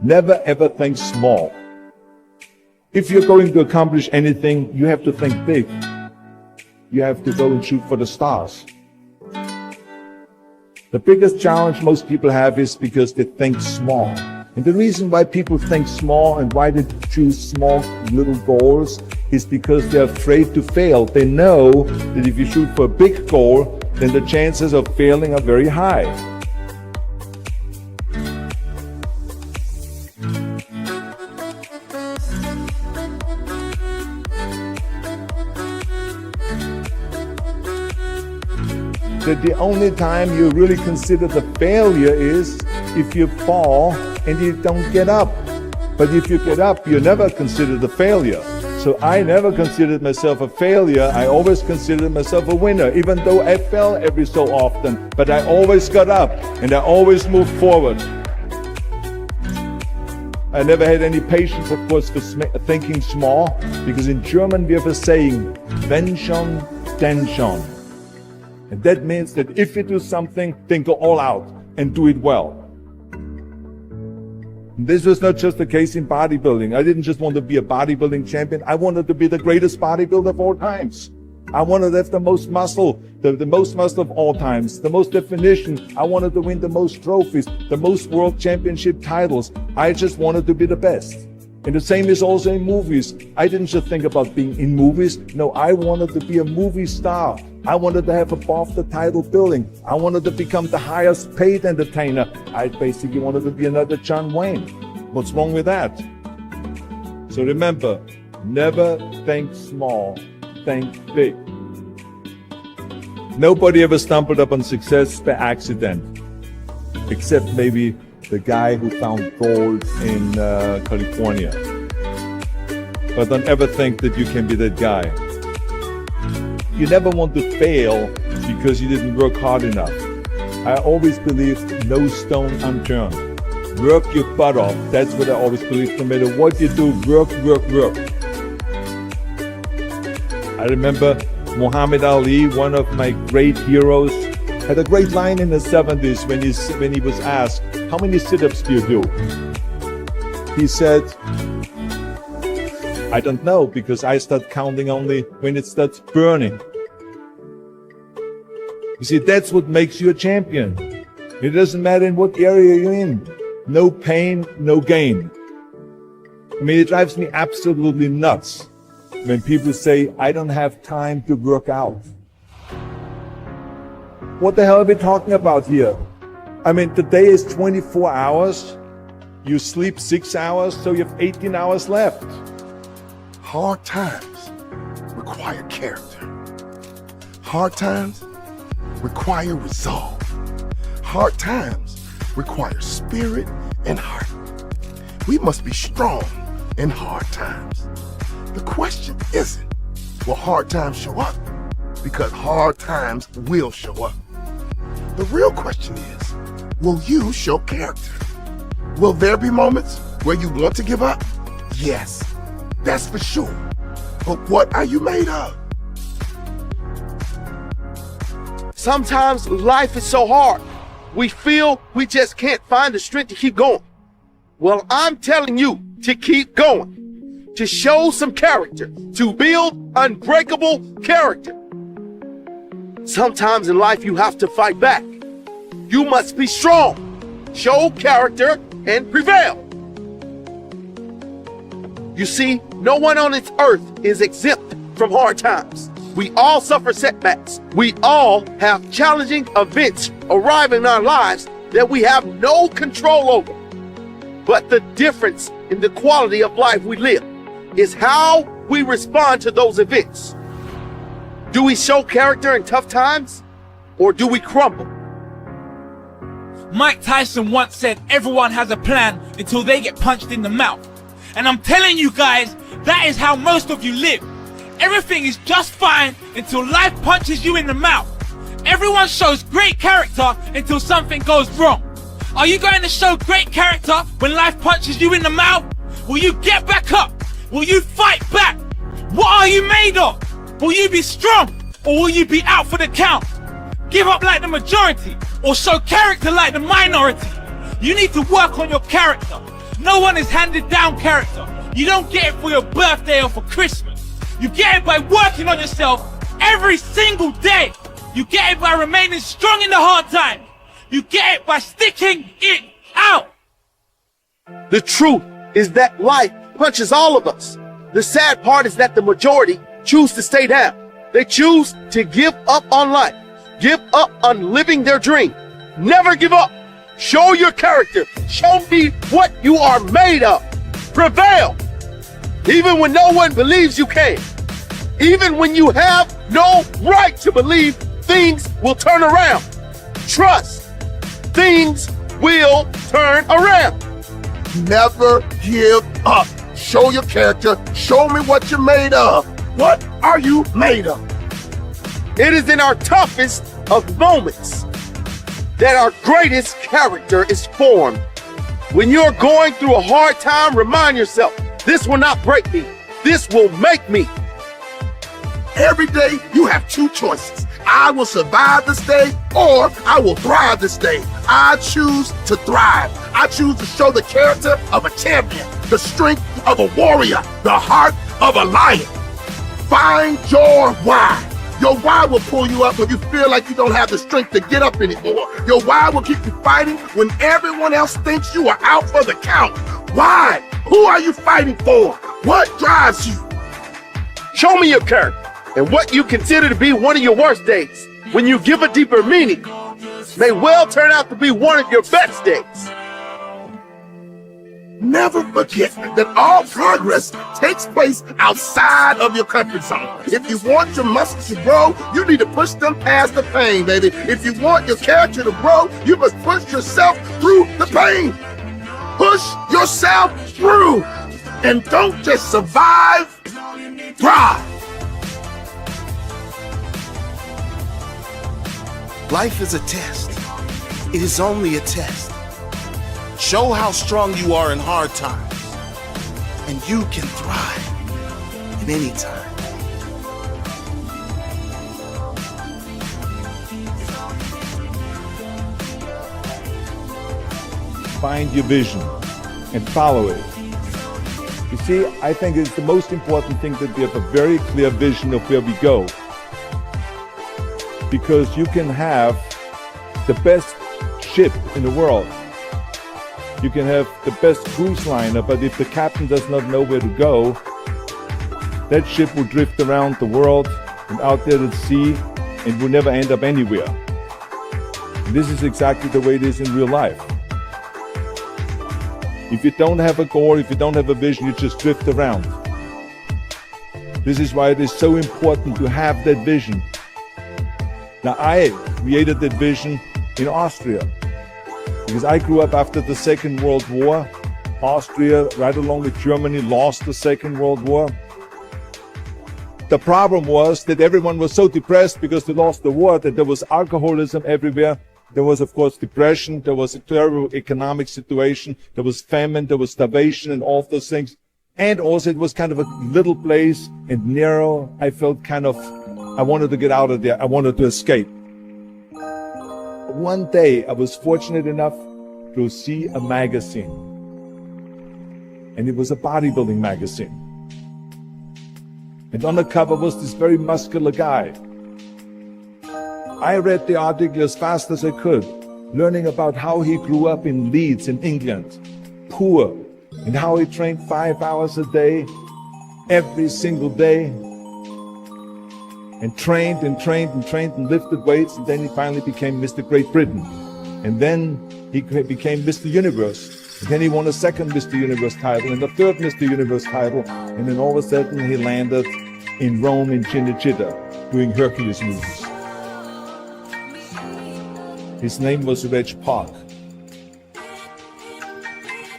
Never ever think small. If you're going to accomplish anything, you have to think big. You have to go and shoot for the stars. The biggest challenge most people have is because they think small. And the reason why people think small and why they choose small little goals is because they're afraid to fail. They know that if you shoot for a big goal, then the chances of failing are very high. That the only time you really consider the failure is if you fall and you don't get up. But if you get up, you never consider the failure. So I never considered myself a failure. I always considered myself a winner, even though I fell every so often. But I always got up and I always moved forward. I never had any patience, of course, for thinking small, because in German we have a saying, wenn schon, denn schon. And that means that if you do something, then go all out and do it well. This was not just the case in bodybuilding. I didn't just want to be a bodybuilding champion. I wanted to be the greatest bodybuilder of all times. I wanted to have the most muscle, the most muscle of all times, the most definition. I wanted to win the most trophies, the most world championship titles. I just wanted to be the best. And the same is also in movies. I didn't just think about being in movies. No, I wanted to be a movie star. I wanted to have above the title billing. I wanted to become the highest paid entertainer. I basically wanted to be another John Wayne. What's wrong with that? So remember, never think small, think big. Nobody ever stumbled upon success by accident, except maybe the guy who found gold in California. But don't ever think that you can be that guy. You never want to fail because you didn't work hard enough. I always believed no stone unturned. Work your butt off. That's what I always believe. No matter what you do, work, work, work. I remember Muhammad Ali, one of my great heroes, had a great line in the 70s when he was asked, how many sit-ups do you do? He said, I don't know, because I start counting only when it starts burning. You see, that's what makes you a champion. It doesn't matter in what area you're in. No pain, no gain. I mean, it drives me absolutely nuts when people say, I don't have time to work out. What the hell are we talking about here? I mean, the day is 24 hours. You sleep 6 hours, so you have 18 hours left. Hard times require character. Hard times require resolve. Hard times require spirit and heart. We must be strong in hard times. The question isn't, will hard times show up? Because hard times will show up. The real question is, will you show character? Will there be moments where you want to give up? Yes, that's for sure. But what are you made of? Sometimes life is so hard. We feel we just can't find the strength to keep going. Well, I'm telling you to keep going, to show some character, to build unbreakable character. Sometimes in life you have to fight back. You must be strong, show character, and prevail. You see, no one on this earth is exempt from hard times. We all suffer setbacks. We all have challenging events arrive in our lives that we have no control over. But the difference in the quality of life we live is how we respond to those events. Do we show character in tough times, or do we crumble? Mike Tyson once said everyone has a plan until they get punched in the mouth. And I'm telling you guys, that is how most of you live. Everything is just fine until life punches you in the mouth. Everyone shows great character until something goes wrong. Are you going to show great character when life punches you in the mouth? Will you get back up? Will you fight back? What are you made of? Will you be strong, or will you be out for the count? Give up like the majority, or show character like the minority. You need to work on your character. No one is handed down character. You don't get it for your birthday or for Christmas. You get it by working on yourself every single day. You get it by remaining strong in the hard times. You get it by sticking it out. The truth is that life punches all of us. The sad part is that the majority choose to stay down. They choose to give up on life, give up on living their dream. Never give up. Show your character. Show me what you are made of. Prevail. Even when no one believes you can. Even when you have no right to believe things will turn around. Trust. Things will turn around. Never give up. Show your character. Show me what you're made of. What are you made of? It is in our toughest of moments that our greatest character is formed. When you're going through a hard time, remind yourself, this will not break me. This will make me. Every day you have two choices. I will survive this day or I will thrive this day. I choose to thrive. I choose to show the character of a champion, the strength of a warrior, the heart of a lion. Find your why. Your why will pull you up when you feel like you don't have the strength to get up anymore. Your why will keep you fighting when everyone else thinks you are out for the count. Why? Who are you fighting for? What drives you? Show me your character and what you consider to be one of your worst days. When you give a deeper meaning, may well turn out to be one of your best days. Never forget that all progress takes place outside of your comfort zone. If you want your muscles to grow, you need to push them past the pain, baby. If you want your character to grow, you must push yourself through the pain. Push yourself through. And don't just survive, thrive. Life is a test. It is only a test. Show how strong you are in hard times, and you can thrive in any time. Find your vision and follow it. You see, I think it's the most important thing that we have a very clear vision of where we go. Because you can have the best ship in the world. You can have the best cruise liner, but if the captain does not know where to go, that ship will drift around the world and out there at sea and will never end up anywhere. And this is exactly the way it is in real life. If you don't have a goal, if you don't have a vision, you just drift around. This is why it is so important to have that vision. Now, I created that vision in Austria. Because I grew up after the Second World War. Austria, right along with Germany, lost the Second World War. The problem was that everyone was so depressed because they lost the war that there was alcoholism everywhere. There was, of course, depression. There was a terrible economic situation. There was famine. There was starvation and all of those things. And also it was kind of a little place and narrow. I felt I wanted to get out of there. I wanted to escape. One day I was fortunate enough to see a magazine, and it was a bodybuilding magazine. And on the cover was this very muscular guy. I read the article as fast as I could, learning about how he grew up in Leeds in England, poor, and how he trained 5 hours a day, every single day, and trained and trained and trained and lifted weights, and then he finally became Mr. Great Britain. And then he became Mr. Universe. And then he won a second Mr. Universe title and a third Mr. Universe title. And then all of a sudden he landed in Rome in Cinecittà doing Hercules moves. His name was Reg Park.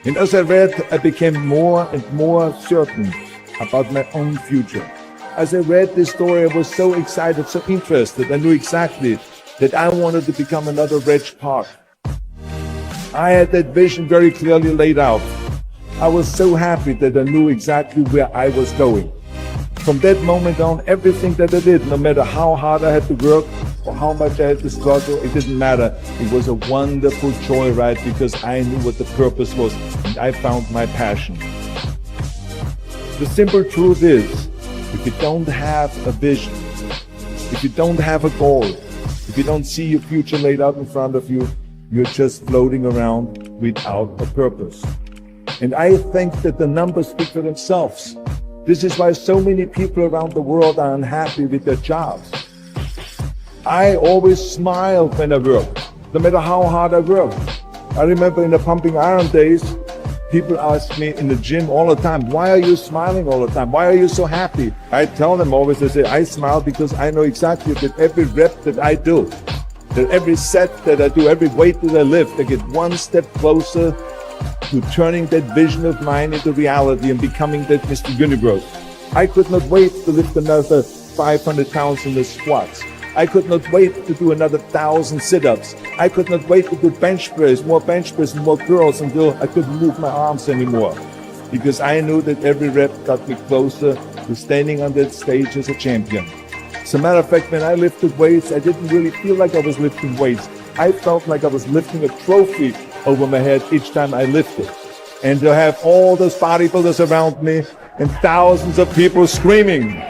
And as I read, I became more and more certain about my own future. As I read this story, I was so excited, so interested. I knew exactly that I wanted to become another Reg Park. I had that vision very clearly laid out. I was so happy that I knew exactly where I was going. From that moment on, everything that I did, no matter how hard I had to work, or how much I had to struggle, it didn't matter. It was a wonderful joyride because I knew what the purpose was and I found my passion. The simple truth is, if you don't have a vision, if you don't have a goal, if you don't see your future laid out in front of you, you're just floating around without a purpose. And I think that the numbers speak for themselves. This is why so many people around the world are unhappy with their jobs. I always smiled when I worked, no matter how hard I worked. I remember in the pumping iron days, people ask me in the gym all the time, why are you smiling all the time? Why are you so happy? I tell them always, I say, I smile because I know exactly that every rep that I do, that every set that I do, every weight that I lift, I get one step closer to turning that vision of mine into reality and becoming that Mr. Universe. I could not wait to lift another 500 pounds in the squats. I could not wait to do another 1,000 sit-ups. I could not wait to do bench press, more and more curls until I couldn't move my arms anymore. Because I knew that every rep got me closer to standing on that stage as a champion. As a matter of fact, when I lifted weights, I didn't really feel like I was lifting weights. I felt like I was lifting a trophy over my head each time I lifted. And to have all those bodybuilders around me and thousands of people screaming,